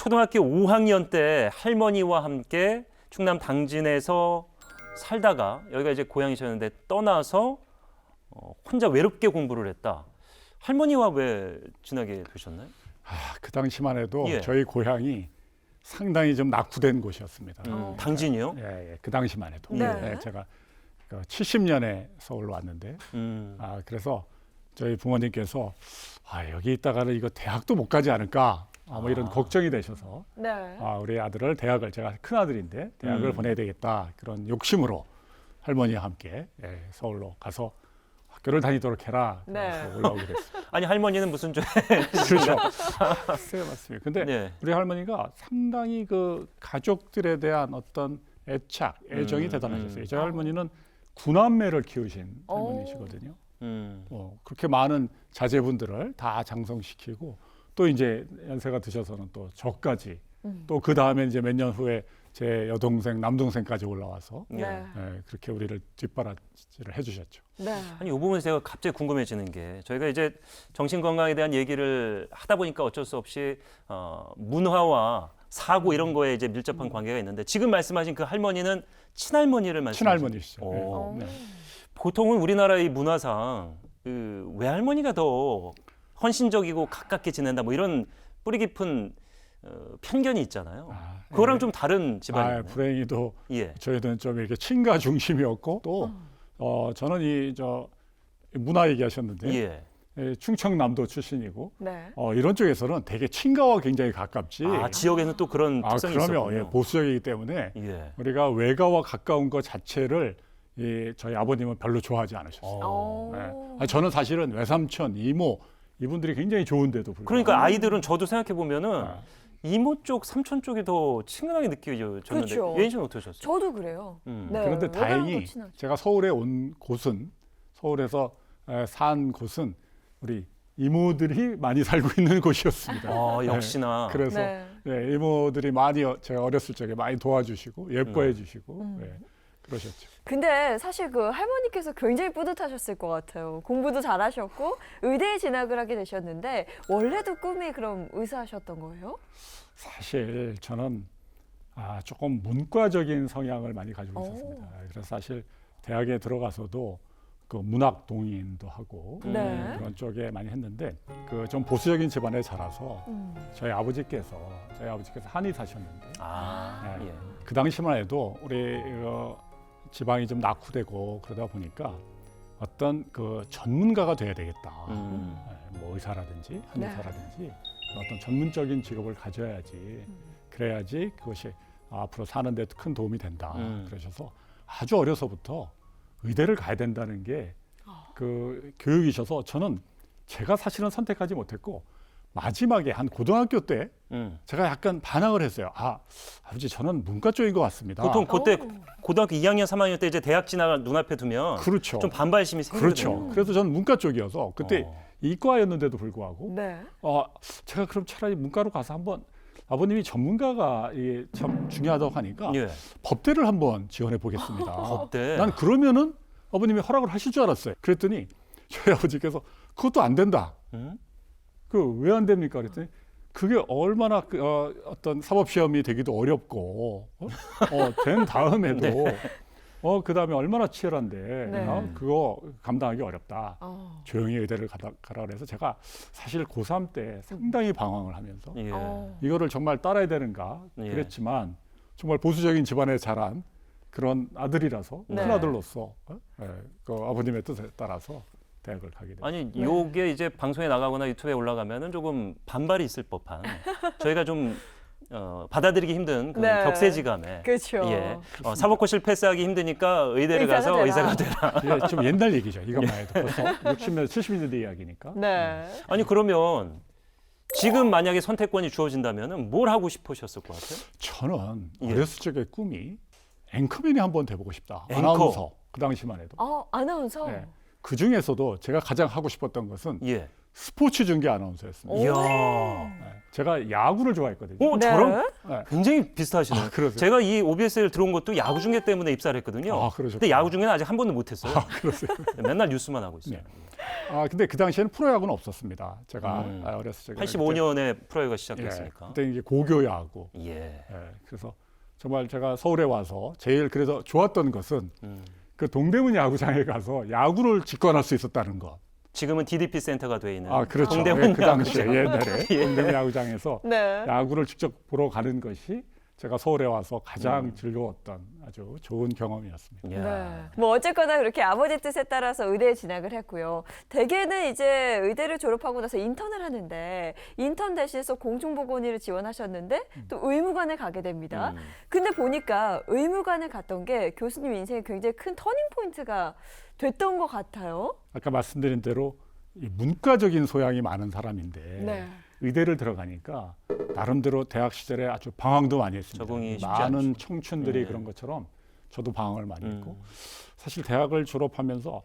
초등학교 5학년 때 할머니와 함께 충남 당진에서 살다가 여기가 이제 고향이셨는데 떠나서 혼자 외롭게 공부를 했다. 할머니와 왜 지나게 되셨나요? 그 당시만 해도 예. 저희 고향이 상당히 좀 낙후된 곳이었습니다. 당진이요? 예, 그 당시만 해도. 네. 예, 제가 70년에 서울로 왔는데, 그래서 저희 부모님께서 여기 있다가는 이거 대학도 못 가지 않을까, 뭐 이런 걱정이 되셔서 네. 우리 아들을 대학을, 제가 큰 아들인데 대학을 보내야 되겠다, 그런 욕심으로 할머니와 함께 서울로 가서 학교를 다니도록 해라. 네. 그래서 올라오게 됐습니다. 아니 할머니는 무슨 죄? 그렇죠. 네, 맞습니다. 근데 네. 우리 할머니가 상당히 그 가족들에 대한 어떤 애착, 애정이 대단하셨어요. 저희 할머니는 구남매를 키우신 할머니시거든요. 그렇게 많은 자제분들을 다 장성시키고 또 이제 연세가 드셔서는 또 저까지 또 그 다음에 이제 몇 년 후에 제 여동생, 남동생까지 올라와서 네. 그렇게 우리를 뒷바라지를 해주셨죠. 네. 아니 이 부분에서 제가 갑자기 궁금해지는 게 저희가 이제 정신 건강에 대한 얘기를 하다 보니까 어쩔 수 없이 문화와 사고 이런 거에 이제 밀접한 관계가 있는데 지금 말씀하신 그 할머니는 친할머니를 말씀하시는 친할머니시죠. 오. 네. 보통은 우리나라의 문화상 그 외할머니가 더 헌신적이고 가깝게 지낸다 뭐 이런 뿌리 깊은 편견이 있잖아요. 그거랑 좀 다른 집안이에요. 불행히도 예. 저희는 좀 이렇게 친가 중심이었고 또 저는 문화 얘기하셨는데 예. 충청남도 출신이고 네. 이런 쪽에서는 되게 친가와 굉장히 가깝지. 지역에는 또 그런 특성이 그러면 있었군요. 보수적이기 때문에 예. 우리가 외가와 가까운 것 자체를 저희 아버님은 별로 좋아하지 않으셨어요. 오. 저는 사실은 외삼촌, 이모 이분들이 굉장히 좋은데도 불구하고 그러니까 아이들은 저도 생각해 보면은 이모 쪽, 삼촌 쪽이 더 친근하게 느껴졌는데 그렇죠. 예인 씨는 어떠셨어요? 저도 그래요. 네. 그런데 다행히 외가랑도 친하죠. 제가 서울에 온 곳은 서울에서 산 곳은 우리 이모들이 많이 살고 있는 곳이었습니다. 역시나. 그래서 네. 이모들이 많이 제가 어렸을 적에 많이 도와주시고 예뻐해 주시고 그러셨죠. 근데 사실 그 할머니께서 굉장히 뿌듯하셨을 것 같아요. 공부도 잘하셨고 의대에 진학을 하게 되셨는데 원래도 꿈이 그럼 의사셨던 거예요? 사실 저는 조금 문과적인 성향을 많이 가지고 있었습니다. 그래서 사실 대학에 들어가서도 그 문학 동인도 하고 네. 그런 쪽에 많이 했는데 그 좀 보수적인 집안에 자라서 저희 아버지께서 한의사셨는데 예. 그 당시만 해도 우리 지방이 좀 낙후되고 그러다 보니까 어떤 그 전문가가 돼야 되겠다. 뭐 의사라든지 한의사라든지 어떤 전문적인 직업을 가져야지. 그래야지 그것이 앞으로 사는 데 큰 도움이 된다. 그러셔서 아주 어려서부터 의대를 가야 된다는 게 그 교육이셔서 저는 제가 사실은 선택하지 못했고 마지막에 한 고등학교 때 제가 약간 반항을 했어요. 아버지 저는 문과 쪽인 것 같습니다. 보통 그때 고등학교 2학년, 3학년 때 이제 대학 진학을 눈앞에 두면 그렇죠. 좀 반발심이 생기거든요. 그렇죠. 그래서 저는 문과 쪽이어서 그때 이과였는데도 불구하고 네. 제가 그럼 차라리 문과로 가서 한번 아버님이 전문가가 참 중요하다고 하니까 예. 법대를 한번 지원해 보겠습니다. 법대. 난 그러면은 아버님이 허락을 하실 줄 알았어요. 그랬더니 저희 아버지께서 그것도 안 된다. 그 왜 안 됩니까? 그랬더니 그게 얼마나 어떤 사법 시험이 되기도 어렵고 된 다음에도 그 다음에 얼마나 치열한데 그거 감당하기 어렵다. 조용히 의대를 가라 그래서 제가 사실 고3 때 상당히 방황을 하면서 이거를 정말 따라야 되는가 그랬지만 정말 보수적인 집안에 자란 그런 아들이라서 큰 아들로서 그 아버님의 뜻에 따라서 대학을 가게 됐어요. 아니 요게 이제 방송에 나가거나 유튜브에 올라가면은 조금 반발이 있을 법한 저희가 좀 받아들이기 힘든 그런 격세지감에 그렇죠. 예. 사법고시를 패스하기 힘드니까 의대를 가서 의사가 되라. 이게 좀 옛날 얘기죠. 이것만 해도 벌써 60년, 70년대 이야기니까. 네. 아니 그러면 지금 만약에 선택권이 주어진다면은 뭘 하고 싶으셨을 것 같아요? 저는 어렸을 적의 꿈이 앵커맨이 한번 돼보고 싶다. 앵커. 아나운서 그 당시만 해도. 아나운서. 네. 그 중에서도 제가 가장 하고 싶었던 것은 스포츠 중계 아나운서였습니다. 이야. 제가 야구를 좋아했거든요. 저랑 네. 굉장히 비슷하시네요. 그러세요? 제가 이 OBS에 들어온 것도 야구 중계 때문에 입사를 했거든요. 그러셨구나. 근데 야구 중계는 아직 한 번도 못했어요. 그러세요? 맨날 뉴스만 하고 있어요. 네. 근데 그 당시에는 프로야구는 없었습니다. 제가 어렸을 때 85년에 프로야구가 예, 시작됐으니까. 그때 이제 고교야구. 예. 예, 그래서 정말 제가 서울에 와서 제일 그래서 좋았던 것은 그 동대문 야구장에 가서 야구를 직관할 수 있었다는 것. 지금은 DDP 센터가 돼 있는 그렇죠. 동대문 예, 그 당시에 야구장. 옛날에 예. 동대문 야구장에서 네. 야구를 직접 보러 가는 것이 제가 서울에 와서 가장 즐거웠던 아주 좋은 경험이었습니다. 예. 네. 뭐 어쨌거나 그렇게 아버지 뜻에 따라서 의대에 진학을 했고요. 대개는 이제 의대를 졸업하고 나서 인턴을 하는데 인턴 대신해서 공중보건의를 지원하셨는데 또 의무관에 가게 됩니다. 근데 보니까 의무관에 갔던 게 교수님 인생에 굉장히 큰 터닝 포인트가 됐던 것 같아요. 아까 말씀드린 대로 이 문과적인 소양이 많은 사람인데 네. 의대를 들어가니까 나름대로 대학 시절에 아주 방황도 많이 했습니다. 적응이 쉽지 많은 않죠. 청춘들이 네. 그런 것처럼 저도 방황을 많이 했고 사실 대학을 졸업하면서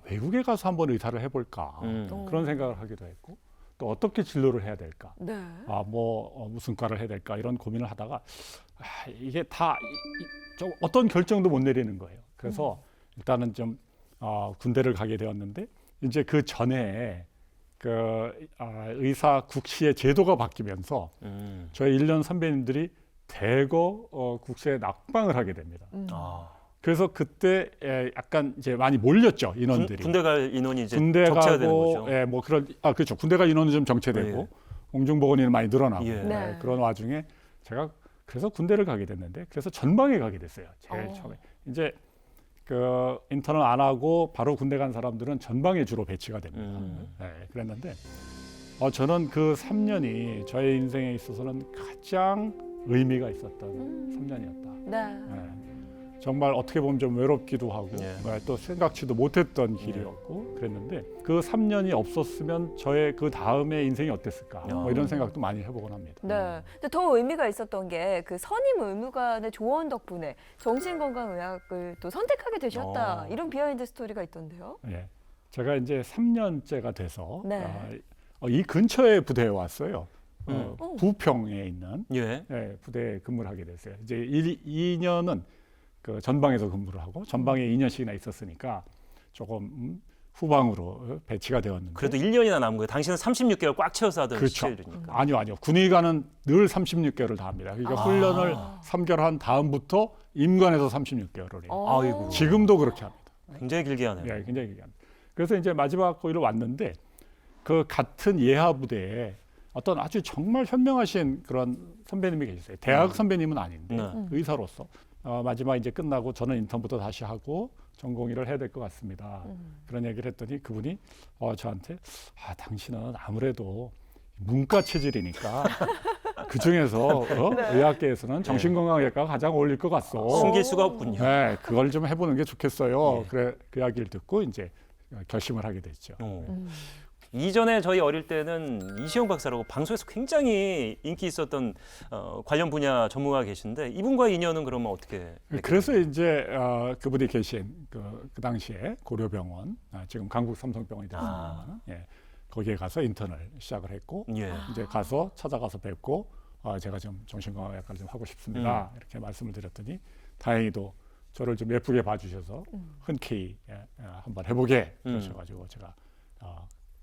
외국에 가서 한번 의사를 해볼까 그런 생각을 하기도 했고 또 어떻게 진로를 해야 될까 네. 무슨 과를 해야 될까 이런 고민을 하다가 이게 다 좀 어떤 결정도 못 내리는 거예요. 그래서 일단은 좀 군대를 가게 되었는데 이제 그 전에 의사 국시의 제도가 바뀌면서 저희 1년 선배님들이 대거 국시에 낙방을 하게 됩니다. 그래서 그때 약간 이제 많이 몰렸죠 인원들이. 군대 갈 인원이 이제 군대 적체가 되는 가고, 거죠. 뭐 그런 그렇죠. 군대 갈 인원은 좀 정체되고 예. 공중보건의는 많이 늘어나고 예. 네. 그런 와중에 제가 그래서 군대를 가게 됐는데 그래서 전방에 가게 됐어요. 제일 처음에 이제 그 인턴을 안 하고 바로 군대 간 사람들은 전방에 주로 배치가 됩니다. 네, 그랬는데 저는 그 3년이 저의 인생에 있어서는 가장 의미가 있었던 3년이었다. 네. 정말 어떻게 보면 좀 외롭기도 하고 예. 또 생각지도 못했던 길이었고 그랬는데 그 3년이 없었으면 저의 그 다음의 인생이 어땠을까 뭐 이런 생각도 많이 해보곤 합니다. 네. 근데 더 의미가 있었던 게 그 선임 의무관의 조언 덕분에 정신건강의학을 또 선택하게 되셨다. 이런 비하인드 스토리가 있던데요. 예. 제가 이제 3년째가 돼서 네. 이 근처에 부대에 왔어요. 오. 부평에 있는 예. 부대에 근무를 하게 됐어요. 이제 2년은 그 전방에서 근무를 하고 전방에 2년씩이나 있었으니까 조금 후방으로 배치가 되었는데 그래도 1년이나 남은 거예요. 당신은 36개월 꽉 채워서 하던 그렇죠. 시절이니까. 아니요. 군의관은 늘 36개월을 다 합니다. 그러니까 훈련을 3개월 한 다음부터 임관에서 36개월을 해요. 아이고. 지금도 그렇게 합니다. 굉장히 길게 하네요. 예, 굉장히 길게 합니다. 그래서 이제 마지막 거기로 왔는데 그 같은 예하 부대에 어떤 아주 정말 현명하신 그런 선배님이 계셨어요. 대학 선배님은 아닌데 네. 의사로서 마지막 이제 끝나고 저는 인턴부터 다시 하고 전공의를 해야 될 것 같습니다. 그런 얘기를 했더니 그분이 저한테 당신은 아무래도 문과 체질이니까 그 중에서 의학계에서는 정신건강의학과가 가장 어울릴 것 같소. 숨길 수가 없군요. 네, 그걸 좀 해보는 게 좋겠어요. 예. 그래 그 이야기를 듣고 이제 결심을 하게 됐죠. 이전에 저희 어릴 때는 이시영 박사라고 방송에서 굉장히 인기 있었던 관련 분야 전문가가 계신데 이분과 인연은 그러면 어떻게? 그래서 이제 그분이 계신 그 당시에 고려병원, 지금 강북 삼성병원이 됐습니다. 예, 거기에 가서 인턴을 시작을 했고 예. 이제 가서 찾아가서 뵙고 제가 좀 정신건강의학과를 좀 하고 싶습니다. 이렇게 말씀을 드렸더니 다행히도 저를 좀 예쁘게 봐주셔서 흔쾌히 한번 해보게 그러셔가지고 제가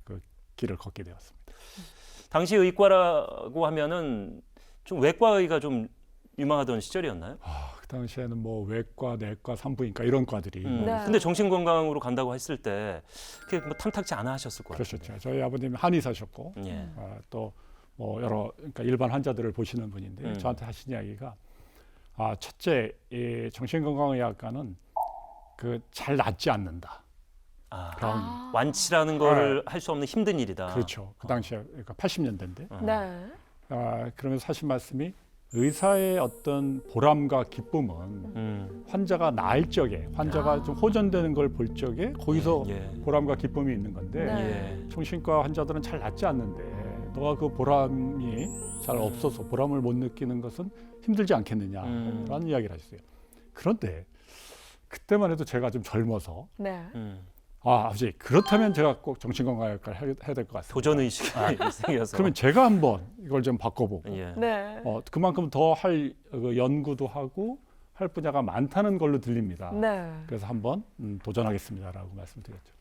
그 길을 걷게 되었습니다. 당시 의과라고 하면은 좀 외과의가 좀 유망하던 시절이었나요? 그 당시에는 뭐 외과, 내과, 산부인과 이런 과들이 네. 근데 정신건강으로 간다고 했을 때 그게 뭐 탐탁지 않아 하셨을 것 같아요. 그러셨죠. 저희 아버님이 한의사셨고 예. 또 뭐 여러 그러니까 일반 환자들을 보시는 분인데 저한테 하신 이야기가 첫째 이 정신건강의학과는 그 잘 낫지 않는다. 완치라는 거를 할 수 없는 힘든 일이다. 그렇죠. 그 당시에 그러니까 80년대인데 네. 그러면서 하신 말씀이 의사의 어떤 보람과 기쁨은 환자가 나을 적에 환자가 좀 호전되는 걸 볼 적에 거기서 보람과 기쁨이 있는 건데 네. 정신과 환자들은 잘 낫지 않는데 너가 그 보람이 잘 없어서 보람을 못 느끼는 것은 힘들지 않겠느냐라는 이야기를 하셨어요. 그런데 그때만 해도 제가 좀 젊어서 네. 아버지 그렇다면 제가 꼭 정신건강의학과를 해야 될 것 같습니다. 도전 의식이 생겨서. 그러면 제가 한번 이걸 좀 바꿔보고 예. 네. 그만큼 더 할 연구도 하고 할 분야가 많다는 걸로 들립니다. 네. 그래서 한번 도전하겠습니다라고 말씀드렸죠.